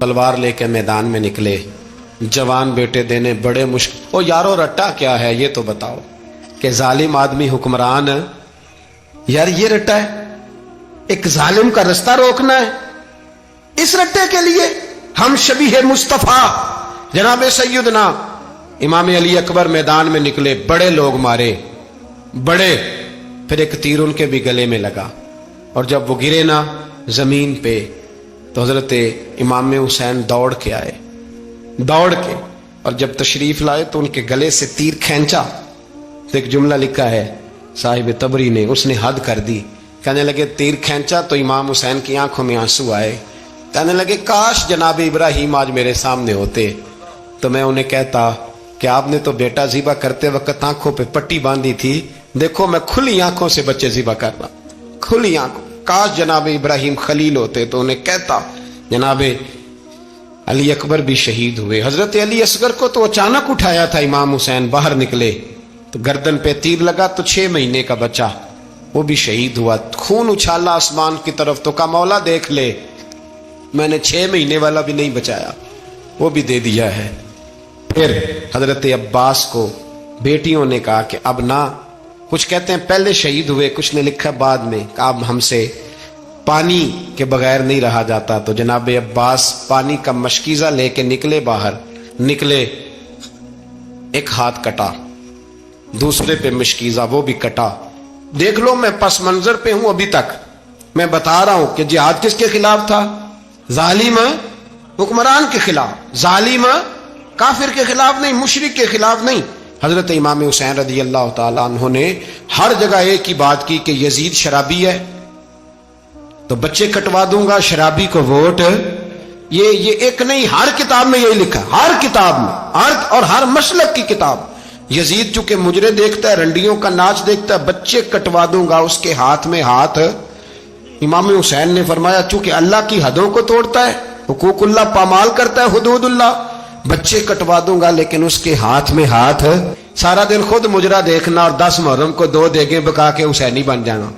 تلوار لے کے میدان میں نکلے، جوان بیٹے دینے بڑے مشکل۔ او یارو رٹا کیا ہے یہ تو بتاؤ کہ ظالم آدمی حکمران یار یہ رٹا ہے، ایک ظالم کا رستہ روکنا ہے، اس رٹے کے لیے ہم شبیہ مصطفیٰ جناب سیدنا امام علی اکبر میدان میں نکلے، بڑے لوگ مارے بڑے، پھر ایک تیر ان کے بھی گلے میں لگا، اور جب وہ گرے نا زمین پہ تو حضرت امام حسین دوڑ کے آئے، دوڑ کے، اور جب تشریف لائے تو ان کے گلے سے تیر کھینچا تو ایک جملہ لکھا ہے صاحب تبری نے، اس نے حد کر دی، کہنے لگے تیر کھینچا تو امام حسین کی آنکھوں میں آنسو آئے، کہنے لگے کاش جناب ابراہیم آج میرے سامنے ہوتے تو میں انہیں کہتا کہ آپ نے تو بیٹا ذبح کرتے وقت آنکھوں پہ پٹی باندھی تھی، دیکھو میں کھلی آنکھوں سے بچے ذبح کر رہا، کھلی آنکھوں، کاش جناب ابراہیم خلیل ہوتے تو انہیں کہتا۔ جناب علی اکبر بھی شہید ہوئے، حضرت علی اصغر کو تو اچانک اٹھایا تھا امام حسین، باہر نکلے تو گردن پہ تیر لگا تو 6 مہینے کا بچہ وہ بھی شہید ہوا، خون اچھالا آسمان کی طرف تو کہا مولا دیکھ لے میں نے 6 مہینے والا بھی نہیں بچایا، وہ بھی دے دیا ہے۔ پھر حضرت عباس کو بیٹیوں نے کہا کہ اب نہ، کچھ کہتے ہیں پہلے شہید ہوئے، کچھ نے لکھا بعد میں، کہ اب ہم سے پانی کے بغیر نہیں رہا جاتا، تو جناب عباس پانی کا مشکیزہ لے کے نکلے، باہر نکلے، ایک ہاتھ کٹا، دوسرے پہ مشکیزہ وہ بھی کٹا، دیکھ لو میں پس منظر پہ ہوں ابھی تک، میں بتا رہا ہوں کہ جہاد کس کے خلاف تھا؟ ظالم حکمران کے خلاف، ظالم کافر کے خلاف نہیں، مشرک کے خلاف نہیں۔ حضرت امام حسین رضی اللہ تعالیٰ عنہ نے ہر جگہ ایک ہی بات کی کہ یزید شرابی ہے تو بچے کٹوا دوں گا، شرابی کو ووٹ، یہ ایک نہیں، ہر کتاب میں یہی لکھا، ہر کتاب میں، اور ہر مسلک کی کتاب۔ یزید چونکہ مجرے دیکھتا ہے، رنڈیوں کا ناچ دیکھتا ہے، بچے کٹوا دوں گا، اس کے ہاتھ میں ہاتھ۔ امام حسین نے فرمایا چونکہ اللہ کی حدوں کو توڑتا ہے، حقوق اللہ پامال کرتا ہے، حدود اللہ، بچے کٹوا دوں گا لیکن اس کے ہاتھ میں ہاتھ۔ سارا دن خود مجرا دیکھنا اور 10 محرم کو 2 دیگیں پکا کے حسینی بن جانا،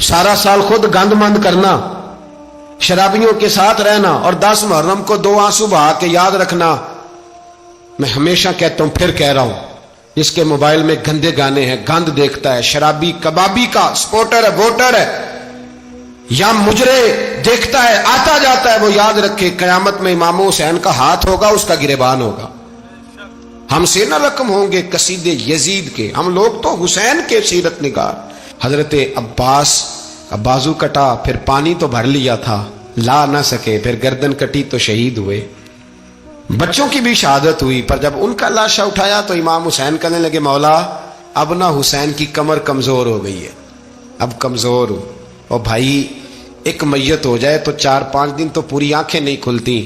سارا سال خود گند مند کرنا، شرابیوں کے ساتھ رہنا، اور 10 محرم کو 2 آنسو بہا کے یاد رکھنا۔ میں ہمیشہ کہتا ہوں، پھر کہہ رہا ہوں، جس کے موبائل میں گندے گانے ہیں، گند دیکھتا ہے، شرابی کبابی کا سپورٹر ہے، ووٹر ہے، یا مجرے دیکھتا ہے آتا جاتا ہے، وہ یاد رکھے قیامت میں امام حسین کا ہاتھ ہوگا، اس کا گریبان ہوگا۔ ہم سے نہ رقم ہوں گے قصیدے یزید کے، ہم لوگ تو حسین کے سیرت نگار۔ حضرت عباس کا بازو کٹا، پھر پانی تو بھر لیا تھا، لا نہ سکے، پھر گردن کٹی تو شہید ہوئے۔ بچوں کی بھی شہادت ہوئی، پر جب ان کا لاشا اٹھایا تو امام حسین کہنے لگے مولا اب نہ حسین کی کمر کمزور ہو گئی ہے، اب کمزور ہو، اور بھائی ایک میت ہو جائے تو 4-5 دن تو پوری آنکھیں نہیں کھلتی،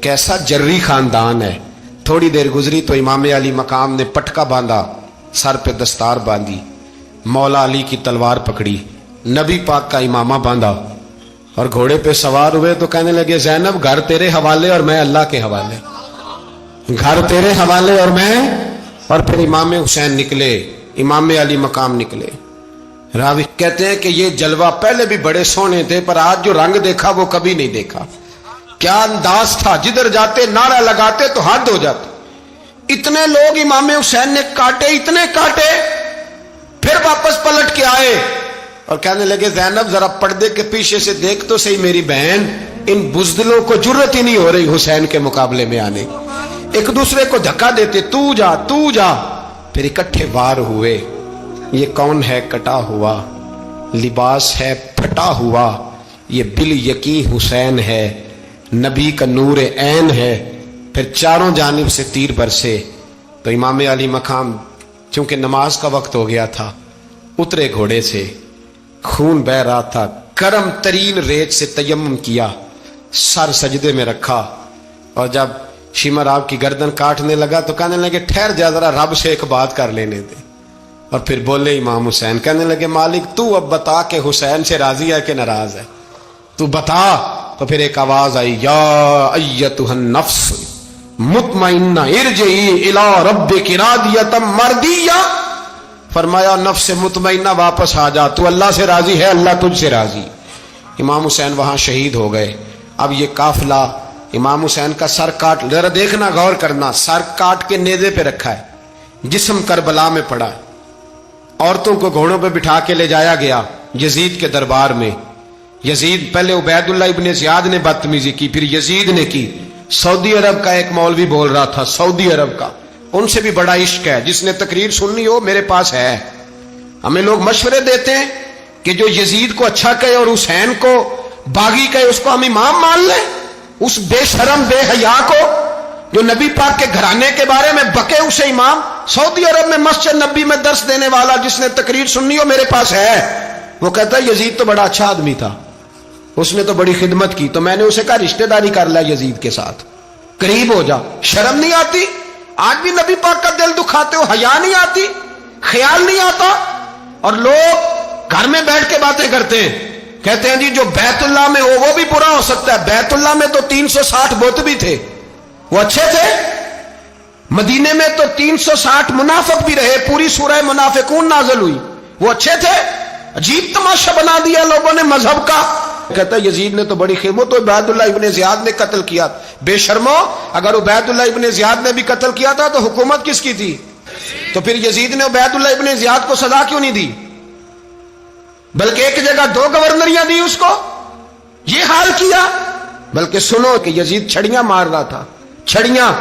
کیسا جری خاندان ہے۔ تھوڑی دیر گزری تو امام علی مقام نے پٹکا باندھا، سر پہ دستار باندھی، مولا علی کی تلوار پکڑی، نبی پاک کا امامہ باندھا، اور گھوڑے پہ سوار ہوئے تو کہنے لگے زینب گھر تیرے حوالے اور میں اللہ کے حوالے، گھر تیرے حوالے اور میں، اور پھر امام حسین نکلے، امام علی مقام نکلے۔ راوی کہتے ہیں کہ یہ جلوہ پہلے بھی بڑے سونے تھے، پر آج جو رنگ دیکھا وہ کبھی نہیں دیکھا۔ کیا انداز تھا، جدھر جاتے نعرہ لگاتے تو حد ہو جاتے۔ اتنے لوگ امام حسین نے کاٹے، اتنے کاٹے، پھر واپس پلٹ کے آئے اور کہنے لگے زینب ذرا پردے کے پیچھے سے دیکھ تو صحیح میری بہن، ان بزدلوں کو جرت ہی نہیں ہو رہی حسین کے مقابلے میں آنے، ایک دوسرے کو دھکا دیتے، تو جا تو جا، پھر اکٹھے وار ہوئے۔ یہ کون ہے کٹا ہوا، لباس ہے پھٹا ہوا، یہ بال یقین حسین ہے، نبی کا نور عین ہے۔ پھر چاروں جانب سے تیر برسے تو امام علی مقام چونکہ نماز کا وقت ہو گیا تھا، اترے گھوڑے سے، خون بہ رہا تھا، گرم ترین ریت سے تیمم کیا، سر سجدے میں رکھا، اور جب شمر آپ کی گردن کاٹنے لگا تو کہنے لگے ٹھہر جا ذرا رب سے ایک بات کر لینے دے، اور پھر بولے امام حسین، کہنے لگے مالک تو اب بتا کہ حسین سے راضی ہے کہ ناراض ہے، تو بتا۔ تو پھر ایک آواز آئی، یا ایتھا النفس مطمئنہ ارجعی الی ربک راضیۃ مرضیہ، فرمایا نفس مطمئنہ واپس آ جا، تو اللہ سے راضی ہے، اللہ تجھ سے راضی۔ امام حسین وہاں شہید ہو گئے۔ اب یہ قافلہ इमाम हुसैन का सर काट, जरा देखना गौर करना, सर काट के नेज़े पे रखा है, जिस्म करबला में पड़ा है। औरतों को घोड़ों पे बिठा के ले जाया गया यजीद के दरबार में। यजीद, पहले उबैदुल्लाह इब्ने ज़ियाद ने बदतमीजी की, फिर यजीद ने की। सऊदी अरब का एक मौलवी बोल रहा था, सऊदी अरब का, उनसे भी बड़ा इश्क है, जिसने तकरीर सुननी हो मेरे पास है। हमें लोग मशवरे देते हैं कि जो यजीद को अच्छा कहे और हुसैन को बागी कहे उसको हम इमाम मान लें। उस बेशरम बेहया को जो नबी पाक के घराने के बारे में बके उसे इमाम। सऊदी अरब में मस्जिद नबी में दर्श देने वाला जिसने तकरीर सुननी हो मेरे पास है। वो कहता है यजीद तो बड़ा अच्छा आदमी था, उसने तो बड़ी खिदमत की। तो मैंने उसे कहा रिश्तेदारी कर लिया यजीद के साथ, करीब हो जा। शर्म नहीं आती? आज भी नबी पाक का दिल दुखाते हो, हया नहीं आती, ख्याल नहीं आता? और लोग घर में बैठ के बातें करते हैं, कहते हैं जी जो बैतुल्लाह में हो वो भी बुरा हो सकता है। बैतुल्लाह में तो 360 बुत भी थे, वो अच्छे थे। मदीने में तो 360 मुनाफिक भी रहे, पूरी सूरह मुनाफिकून नाज़िल हुई, वो अच्छे थे। अजीब तमाशा बना दिया लोगों ने मजहब का। कहता है यजीद ने तो बड़ी खिदमत, तो उबैदुल्लाह इब्ने ज़ियाद ने कत्ल किया। बेशर्मो, अगर उबैदुल्लाह इब्ने ज़ियाद ने भी कत्ल किया था तो हुकूमत किसकी थी? तो फिर यजीद ने उबैदुल्लाह इब्ने ज़ियाद को सजा क्यों नहीं दी? बल्कि एक जगह 2 गवर्नरियां दी उसको, ये हाल किया। बल्कि सुनो कि यजीद छड़ियां मार रहा था, छड़ियां।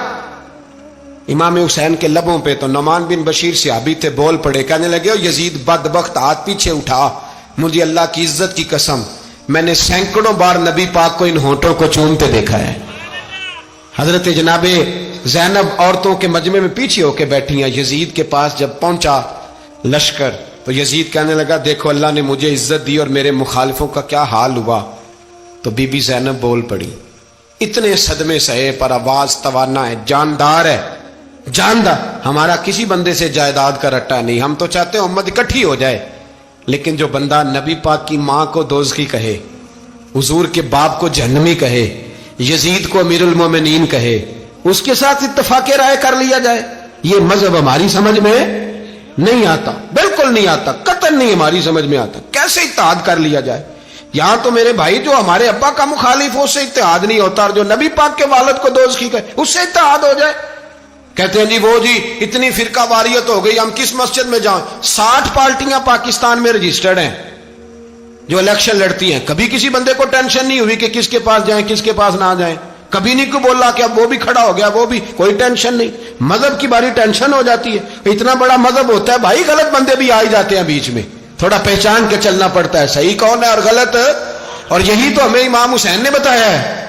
इमाम हुसैन के लबों पे तो नुमान बिन बशीर सहाबी थे, बोल पड़े, कहने लगे यजीद बदबख्त, हाथ पीछे उठा, मुझे अल्लाह की इज्जत की कसम, मैंने सैकड़ों बार नबी पाक को इन होंठों को चूमते देखा है। हजरत जनाबे ज़ैनब औरतों के मजमे में पीछे होके बैठी हैं। यजीद के पास जब पहुंचा लश्कर तो यजीद कहने लगा देखो अल्लाह ने मुझे इज्जत दी और मेरे मुखालिफों का क्या हाल हुआ। तो बीबी ज़ैनब बोल पड़ी, इतने सदमे सहे पर आवाज तवाना है, जानदार है, जानदार। हमारा किसी बंदे से जायदाद का रट्टा नहीं, हम तो चाहते हैं उम्मत इकट्ठी हो जाए, लेकिन जो बंदा नबी पाक की माँ को दोज़खी कहे, हुजूर के बाप को जहन्नमी कहे, यजीद को अमीरुल मोमिनीन कहे, उसके साथ इत्तफाक़े राय कर लिया जाए, ये मजहब हमारी समझ में नहीं आता, बिल्कुल नहीं आता, कतई नहीं हमारी समझ में आता। कैसे इत्तेहाद कर लिया जाए? यहां तो मेरे भाई जो हमारे अब्बा का मुखालिफ हो उससे इत्तेहाद नहीं होता, और जो नबी पाक के वालिद को दोज़खी कहे उससे इत्तेहाद हो जाए। कहते हैं जी वो जी इतनी फिरका वारियत हो गई, हम किस मस्जिद में जाएं? 60 पार्टियां पाकिस्तान में रजिस्टर्ड हैं जो इलेक्शन लड़ती हैं। कभी किसी बंदे को टेंशन नहीं हुई कि किसके पास जाएं किसके पास ना जाएं, कभी नहीं कोई बोला कि अब वो भी खड़ा हो गया, वो भी, कोई टेंशन नहीं। मजहब की बारी टेंशन हो जाती है, इतना बड़ा मजहब होता है भाई, गलत बंदे भी आ ही जाते हैं बीच में, थोड़ा पहचान के चलना पड़ता है सही कौन है और गलत। और यही तो हमें इमाम हुसैन ने बताया है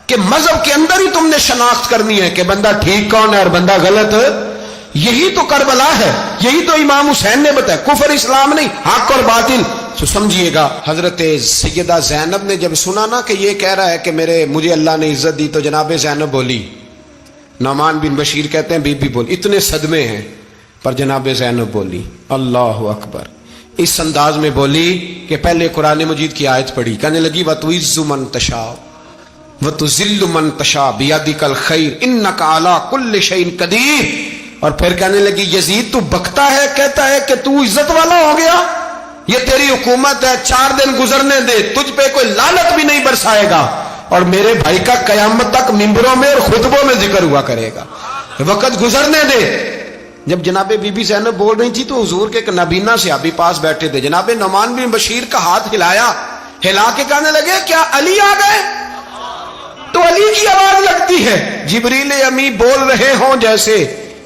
कि मजहब के अंदर ही तुमने शनाख्त करनी है कि बंदा ठीक कौन है और बंदा गलत। यही तो करबला है, यही तो इमाम हुसैन ने बताया, कुफर इस्लाम नहीं, हक और बातिल। तो समझिएगा, हजरत सैयदा ज़ैनब ने जब सुना ना कि ये कह रहा है कि मुझे अल्लाह ने इज्जत दी, तो जनाब ज़ैनब बोली, नुमान बिन बशीर कहते हैं बीबी बोली, इतने सदमे हैं पर जनाब ज़ैनब बोली अल्लाह अकबर, इस अंदाज में बोली कि पहले कुरान मजीद की आयत पढ़ी, कहने लगी वतुइज़्ज़ु मन तशा वतुज़िल्लु मन तशा बियदिकल खैर इन्नका अला कुल्लि शैइन कदीर। और फिर कहने लगी यजीद तू बकता है, कहता है कि तू इज्जत वाला हो गया, ये तेरी हुकूमत है, 4 दिन गुजरने दे, तुझ पे कोई लानत भी नहीं बरसाएगा, और मेरे भाई का कयामत तक मिंबरों में और खुतबों में जिक्र हुआ करेगा, वक्त गुजरने दे। जब जनाबे बीबी ज़ैनब बोल रही थी तो हुजूर के एक नबीना सहाबी पास बैठे थे, जनाबे नुमान बिन बशीर का हाथ हिलाया, हिला के कहने लगे क्या अली आ गए? तो अली की आवाज लगती है, जिब्रील अमी बोल रहे हों जैसे,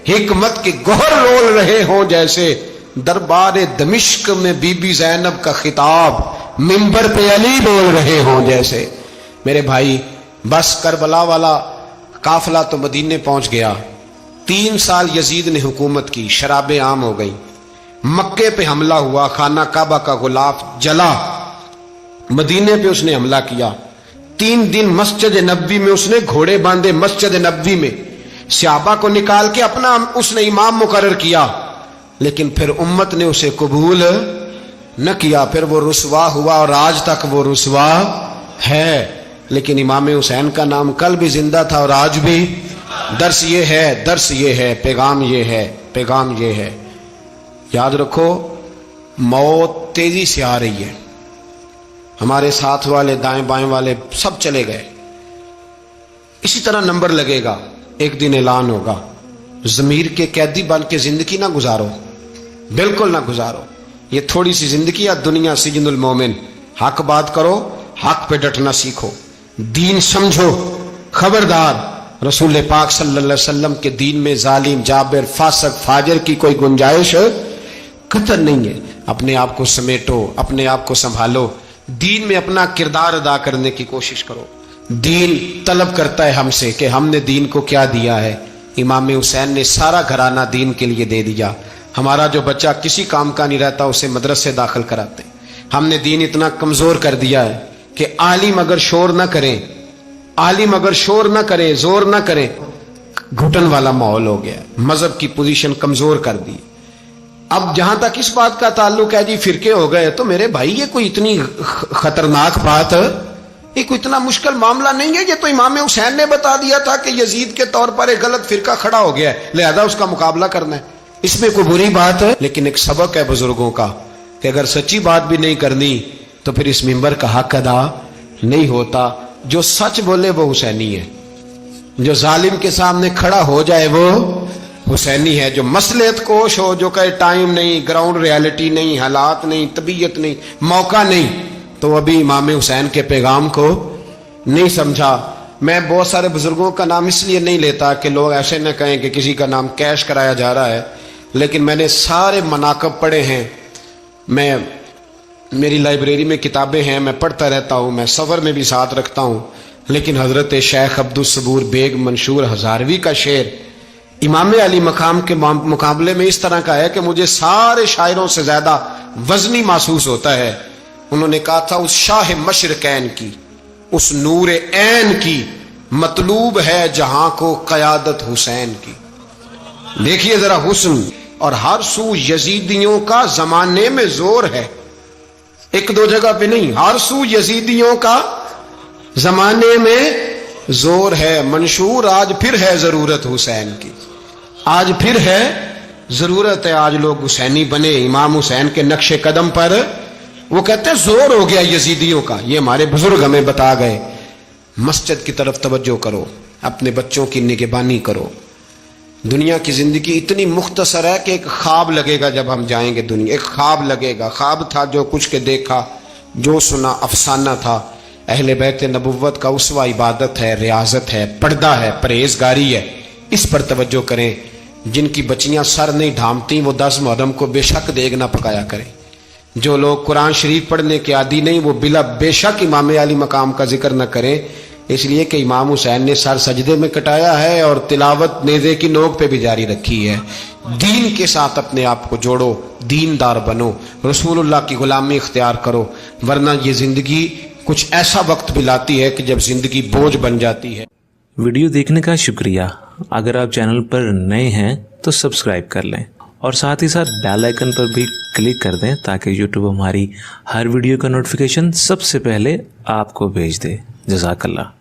हिकमत के गोहर रोल रहे हों जैसे, दरबार दमिश्क में बीबी ज़ैनब का खिताब मिंबर पे अली बोल रहे हों जैसे। मेरे भाई बस करबला वाला काफिला तो मदीने पहुंच गया, 3 साल यजीद ने हुकूमत की, शराबें आम हो गई, मक्के पे हमला हुआ, खाना काबा का गुलाफ जला, मदीने पे उसने हमला किया, 3 दिन मस्जिद नबवी में उसने घोड़े बांधे, मस्जिद नबवी में सहाबा को निकाल के अपना उसने इमाम मुकर्रर किया, लेकिन फिर उम्मत ने उसे कबूल न किया, फिर वो रुसवा हुआ और आज तक वो रुसवा है। लेकिन इमाम हुसैन का नाम कल भी जिंदा था और आज भी। दर्स ये है, दर्स ये है, पैगाम ये है, पैगाम ये है, याद रखो मौत तेजी से आ रही है, हमारे साथ वाले दाएं बाएं वाले सब चले गए, इसी तरह नंबर लगेगा, एक दिन ऐलान होगा। ज़मीर के कैदी बन के जिंदगी ना गुजारो, बिल्कुल ना गुजारो। ये थोड़ी सी जिंदगी है दुनिया सिजनुल मोमिन। हक बात करो, हक पे डटना सीखो, दीन समझो। खबरदार, रसूल पाक सल्लल्लाहु अलैहि वसल्लम के दीन में जालिम, जाबिर, फासिक, फाजिर की कोई गुंजाइश कतई नहीं है। अपने आप को समेटो, अपने आप को संभालो, दीन में अपना किरदार अदा करने की कोशिश करो। दीन तलब करता है हमसे कि हमने दीन को क्या दिया है। इमाम हुसैन ने सारा घराना दीन के लिए दे दिया। हमारा जो बच्चा किसी काम का नहीं रहता उसे मदरसे दाखिल कराते। हमने दीन इतना कमजोर कर दिया है कि आलिम अगर शोर ना करें, आलिम अगर शोर ना करे, जोर ना करे, घुटन वाला माहौल हो गया। मजहब की पोजीशन कमजोर कर दी। अब जहां तक इस बात का ताल्लुक है जी फिरके हो गए, तो मेरे भाई ये कोई इतनी खतरनाक बात, ये कोई इतना मुश्किल मामला नहीं है। ये तो इमाम हुसैन ने बता दिया था कि यजीद के तौर पर एक गलत फिरका खड़ा हो गया है, लिहाजा उसका मुकाबला करना है। इसमें कोई बुरी बात है? लेकिन एक सबक है बुजुर्गों का कि अगर सच्ची बात भी नहीं करनी तो फिर इस मिंबर का हक अदा नहीं होता। जो सच बोले वो हुसैनी है, जो जालिम के सामने खड़ा हो जाए वो हुसैनी है। जो मसलहत कोश हो, जो कहे टाइम नहीं, ग्राउंड रियलिटी नहीं, हालात नहीं, तबीयत नहीं, मौका नहीं, तो अभी इमाम हुसैन के पैगाम को नहीं समझा। मैं बहुत सारे बुजुर्गों का नाम इसलिए नहीं लेता कि लोग ऐसे न कहें कि किसी का नाम कैश कराया जा रहा है, लेकिन मैंने सारे मनाकब पढ़े हैं। मेरी लाइब्रेरी में किताबें हैं, मैं पढ़ता रहता हूँ, मैं सफ़र में भी साथ रखता हूँ। लेकिन हज़रत शेख अब्दुल सबूर बेग मंशूर हज़ारवी का शेर इमाम अली मकाम के मुकाबले में इस तरह का है कि मुझे सारे शायरों से ज़्यादा वज़नी महसूस होता है। उन्होंने कहा था, उस शाह मशरकैन की, उस नूर ऐन की मतलूब है जहां को क़यादत हुसैन की। देखिए जरा हुस्न, और हर सू यजीदियों का जमाने में जोर है। एक दो जगह पे नहीं, हर सू यजीदियों का जमाने में जोर है। मंशूर आज फिर है जरूरत हुसैन की, आज फिर है जरूरत है। आज लोग हुसैनी बने, इमाम हुसैन के नक्शे कदम पर। वो कहते हैं जोर हो गया यजीदियों का, ये हमारे बुजुर्ग हमें बता गए। मस्जिद की तरफ तवज्जो करो, अपने बच्चों की निगहबानी करो। दुनिया की जिंदगी इतनी मुख्तसर है कि एक ख्वाब लगेगा जब हम जाएंगे दुनिया, एक ख्वाब लगेगा। ख्वाब था जो कुछ के देखा, जो सुना अफसाना था। अहले बैत नबुव्वत का उसवा इबादत है, रियाजत है, पर्दा है, परहेजगारी है। इस पर तवज्जो करें। जिनकी बच्चियां सर नहीं ढांपती वो 10 मुहर्रम को बेशक देग ना पकाया करें। जो लोग कुरान शरीफ पढ़ने के आदी नहीं वो बिला बेशक इमाम अली मकाम का जिक्र न करें, इसलिए कि इमाम हुसैन ने सर सजदे में कटाया है और तिलावत नेज़े की नोक पे भी जारी रखी है। दीन के साथ अपने आप को जोड़ो, दीनदार बनो, रसूलुल्लाह की गुलामी इख्तियार करो, वरना ये जिंदगी कुछ ऐसा वक्त भी लाती है कि जब जिंदगी बोझ बन जाती है। वीडियो देखने का शुक्रिया। अगर आप चैनल पर नए हैं तो सब्सक्राइब कर लें और साथ ही साथ बेल आइकन पर भी क्लिक कर दें ताकि यूट्यूब हमारी हर वीडियो का नोटिफिकेशन सबसे पहले आपको भेज दे। जज़ाकल्लाह।